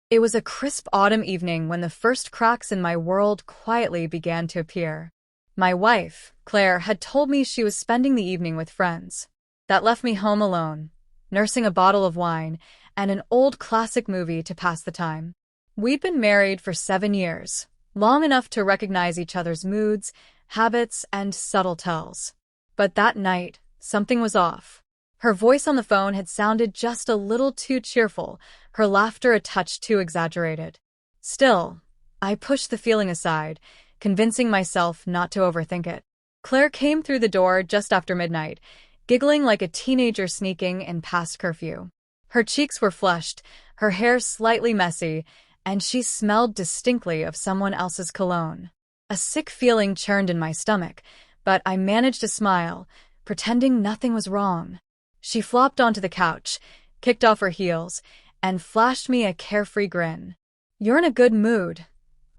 It was a crisp autumn evening when the first cracks in my world quietly began to appear. My wife, Claire, had told me she was spending the evening with friends. That left me home alone, nursing a bottle of wine and an old classic movie to pass the time. We'd been married for 7 years, long enough to recognize each other's moods, habits, and subtle tells. But that night, something was off. Her voice on the phone had sounded just a little too cheerful, her laughter a touch too exaggerated. Still, I pushed the feeling aside, convincing myself not to overthink it. Claire came through the door just after midnight, giggling like a teenager sneaking in past curfew. Her cheeks were flushed, her hair slightly messy, and she smelled distinctly of someone else's cologne. A sick feeling churned in my stomach, but I managed to smile, pretending nothing was wrong. She flopped onto the couch, kicked off her heels, and flashed me a carefree grin. "You're in a good mood,"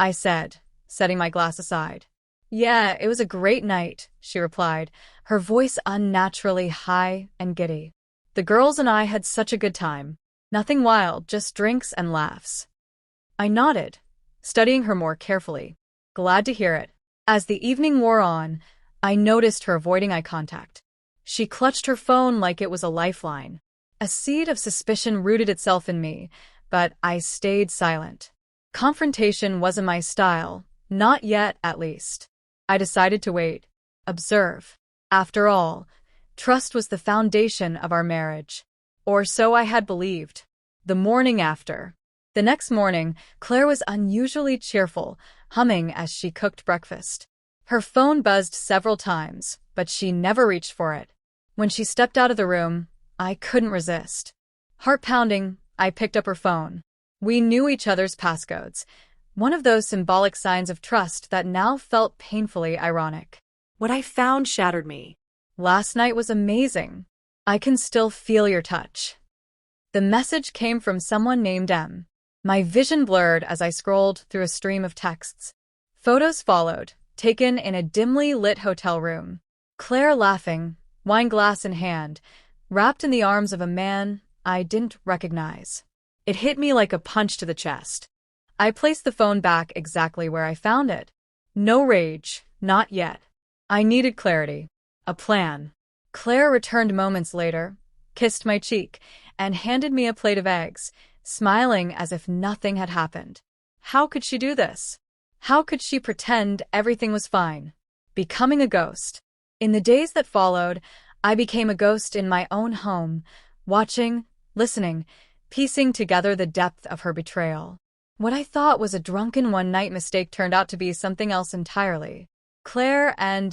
I said, setting my glass aside. "Yeah, it was a great night," she replied, her voice unnaturally high and giddy. "The girls and I had such a good time. Nothing wild, just drinks and laughs." I nodded, studying her more carefully. Glad to hear it. As the evening wore on, I noticed her avoiding eye contact. She clutched her phone like it was a lifeline. A seed of suspicion rooted itself in me, but I stayed silent. Confrontation wasn't my style, not yet at least. I decided to wait, observe. After all, trust was the foundation of our marriage. Or so I had believed. The morning after. The next morning, Claire was unusually cheerful, humming as she cooked breakfast. Her phone buzzed several times, but she never reached for it. When she stepped out of the room, I couldn't resist. Heart pounding, I picked up her phone. We knew each other's passcodes, one of those symbolic signs of trust that now felt painfully ironic. "What I found shattered me." "Last night was amazing. I can still feel your touch." The message came from someone named M. My vision blurred as I scrolled through a stream of texts. Photos followed, taken in a dimly lit hotel room. Claire laughing, wine glass in hand, wrapped in the arms of a man I didn't recognize. It hit me like a punch to the chest. I placed the phone back exactly where I found it. No rage, not yet. I needed clarity. A plan. Claire returned moments later, kissed my cheek, and handed me a plate of eggs, smiling as if nothing had happened. How could she do this? How could she pretend everything was fine? Becoming a ghost. In the days that followed, I became a ghost in my own home, watching, listening, piecing together the depth of her betrayal. What I thought was a drunken one-night mistake turned out to be something else entirely. Claire and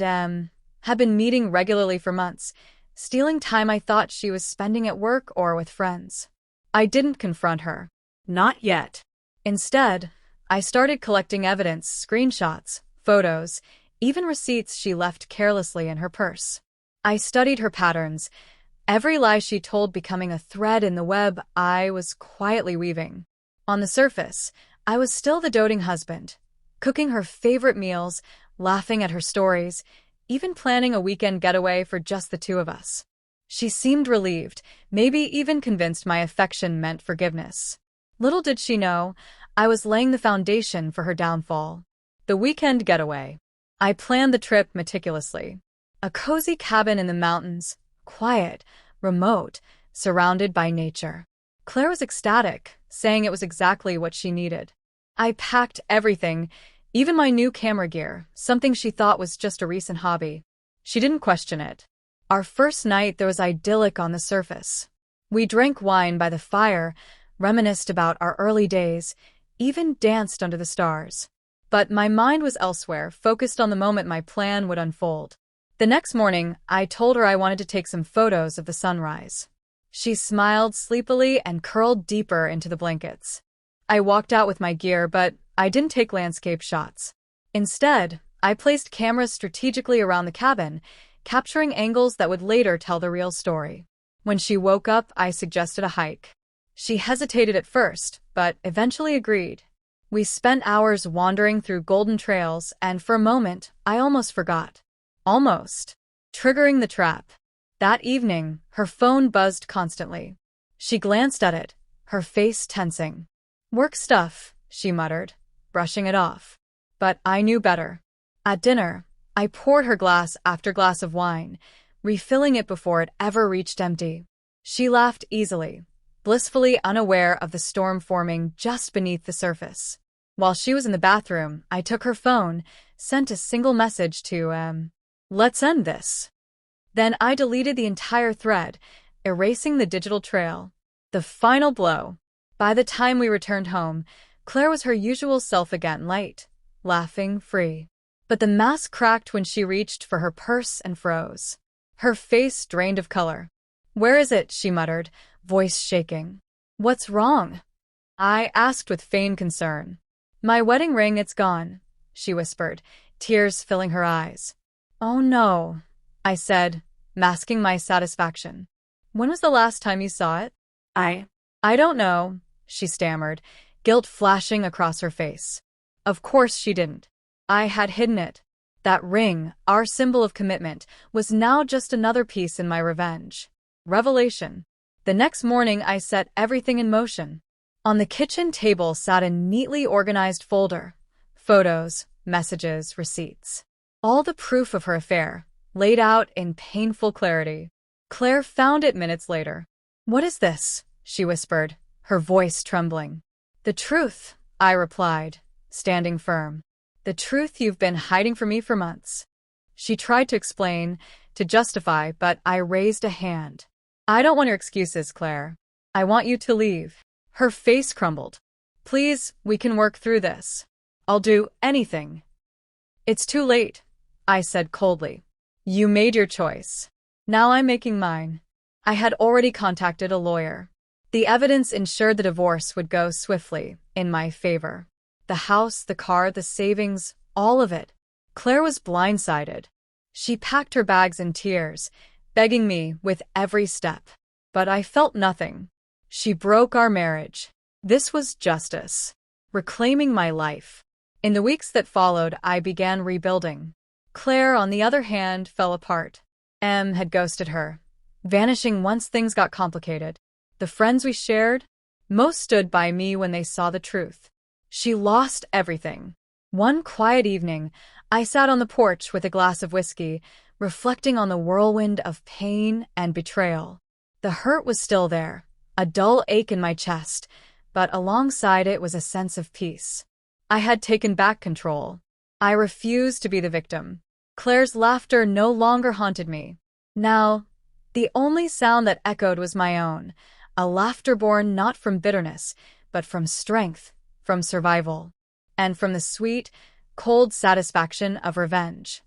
had been meeting regularly for months, stealing time I thought she was spending at work or with friends. I didn't confront her. Not yet. Instead, I started collecting evidence, screenshots, photos, even receipts she left carelessly in her purse. I studied her patterns, every lie she told becoming a thread in the web I was quietly weaving. On the surface, I was still the doting husband, cooking her favorite meals, laughing at her stories, even planning a weekend getaway for just the two of us. She seemed relieved, maybe even convinced my affection meant forgiveness. Little did she know, I was laying the foundation for her downfall. The weekend getaway. I planned the trip meticulously. A cozy cabin in the mountains, quiet, remote, surrounded by nature. Claire was ecstatic, saying it was exactly what she needed. I packed everything, even my new camera gear, something she thought was just a recent hobby. She didn't question it. Our first night there was idyllic on the surface. We drank wine by the fire, reminisced about our early days, even danced under the stars. But my mind was elsewhere, focused on the moment my plan would unfold. The next morning, I told her I wanted to take some photos of the sunrise. She smiled sleepily and curled deeper into the blankets. I walked out with my gear, but I didn't take landscape shots. Instead, I placed cameras strategically around the cabin, capturing angles that would later tell the real story. When she woke up, I suggested a hike. She hesitated at first, but eventually agreed. We spent hours wandering through golden trails, and for a moment, I almost forgot. Almost. Triggering the trap. That evening, her phone buzzed constantly. She glanced at it, her face tensing. Work stuff, she muttered, brushing it off. But I knew better. At dinner, I poured her glass after glass of wine, refilling it before it ever reached empty. She laughed easily, blissfully unaware of the storm forming just beneath the surface. While she was in the bathroom, I took her phone, sent a single message to, let's end this. Then I deleted the entire thread, erasing the digital trail. The final blow. By the time we returned home, Claire was her usual self again, light, laughing, free. But the mask cracked when she reached for her purse and froze. Her face drained of color. "Where is it?" she muttered, voice shaking. "What's wrong?" I asked with feigned concern. "My wedding ring, it's gone," she whispered, tears filling her eyes. "Oh no," I said, masking my satisfaction. "When was the last time you saw it?" I don't know," she stammered, guilt flashing across her face. Of course she didn't. I had hidden it. That ring, our symbol of commitment, was now just another piece in my revenge. Revelation. The next morning I set everything in motion. On the kitchen table sat a neatly organized folder. Photos, messages, receipts. All the proof of her affair, laid out in painful clarity. Claire found it minutes later. "What is this?" she whispered, her voice trembling. "The truth," I replied, standing firm. "The truth you've been hiding from me for months." She tried to explain, to justify, but I raised a hand. "I don't want your excuses, Claire. I want you to leave." Her face crumbled. "Please, we can work through this. I'll do anything." "It's too late," I said coldly. "You made your choice. Now I'm making mine." I had already contacted a lawyer. The evidence ensured the divorce would go swiftly, in my favor. The house, the car, the savings, all of it. Claire was blindsided. She packed her bags in tears, begging me with every step. But I felt nothing. She broke our marriage. This was justice. Reclaiming my life. In the weeks that followed, I began rebuilding. Claire, on the other hand, fell apart. M had ghosted her, vanishing once things got complicated. The friends we shared, most stood by me when they saw the truth. She lost everything. One quiet evening, I sat on the porch with a glass of whiskey, reflecting on the whirlwind of pain and betrayal. The hurt was still there, a dull ache in my chest, but alongside it was a sense of peace. I had taken back control. I refused to be the victim. Claire's laughter no longer haunted me. Now, the only sound that echoed was my own, a laughter born not from bitterness, but from strength, from survival, and from the sweet, cold satisfaction of revenge.